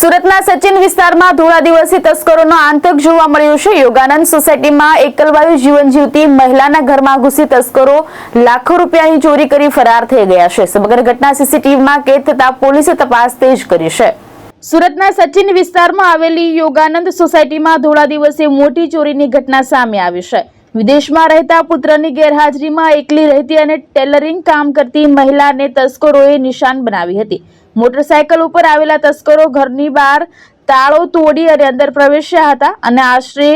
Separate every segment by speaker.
Speaker 1: સુરતના સચિન વિસ્તારમાં ધોળા દિવસે તસ્કરોનો આતંક જોવા મળ્યો છે। યોગાનંદ સોસાયટીમાં એકલવાયુ જીવન જીવતી મહિલાના ઘરમાં ઘૂસી તસ્કરો લાખો રૂપિયાની ચોરી કરી ફરાર થઈ ગયા છે। સમગ્ર ઘટના સીસીટીવીમાં કેદ થતા પોલીસે તપાસ તેજ કરી છે। સુરતના સચિન વિસ્તારમાં આવેલી યોગાનંદ સોસાયટીમાં ધોળા દિવસે મોટી ચોરીની ઘટના સામે આવી છે। વિદેશમાં રહેતા પુત્રની ગેરહાજરીમાં એકલી રહેતી અને ટેલરિંગ કામ કરતી મહિલાને તસ્કરોએ નિશાન બનાવી હતી। મોટરસાયકલ ઉપર આવેલા તસ્કરો ઘરની બહાર તાળો તોડી અને અંદર પ્રવેશ્યા હતા અને આશરે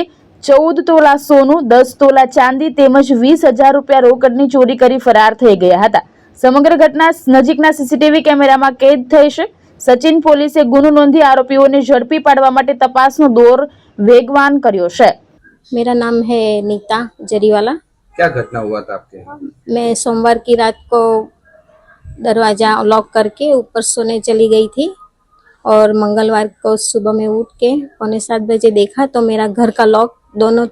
Speaker 1: 14 તોલા સોનું, 10 તોલા ચાંદી તેમજ 20,000 રૂપિયા રોકડની ચોરી કરી ફરાર થઈ ગયા હતા। સમગ્ર ઘટના નજીકના સીસીટીવી કેમેરામાં કેદ થઈ છે। સચિન પોલીસે ગુનો નોંધી આરોપીઓને ઝડપી પાડવા માટે તપાસનો દોર વેગવાન કર્યો છે।
Speaker 2: मेरा नाम है नीता जरीवाला।
Speaker 3: क्या घटना हुआ था आपके?
Speaker 2: मैं सोमवार की रात को दरवाज़ा लॉक करके ऊपर सोने चली गई थी और मंगलवार को सुबह में उठ के 6:45 बजे देखा तो मेरा घर का लॉक दोनों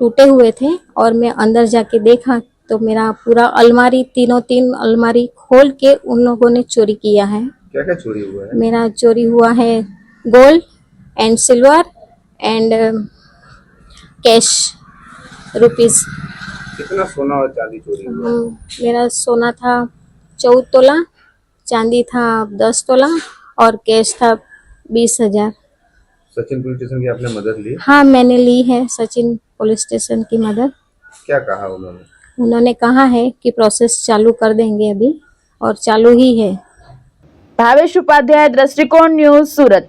Speaker 2: टूटे हुए थे और मैं अंदर जाके देखा तो मेरा पूरा अलमारी तीन अलमारी खोल के उन लोगों ने चोरी किया है।
Speaker 3: क्या क्या चोरी हुआ है?
Speaker 2: मेरा चोरी हुआ है gold and silver and cash rupees.
Speaker 3: कितना सोना और चांदी चोरी हुआ?
Speaker 2: मेरा सोना था 14 तोला, चांदी था 10 तोला और कैश था 20,000।
Speaker 3: सचिन पुलिस स्टेशन की आपने मदद ली?
Speaker 2: हाँ, मैंने ली है सचिन पुलिस स्टेशन की मदद।
Speaker 3: क्या कहा उन्होंने?
Speaker 2: उन्होंने कहा है कि प्रोसेस चालू कर देंगे अभी और चालू ही है।
Speaker 1: भावेश उपाध्याय, दृष्टिकोण न्यूज, सूरत।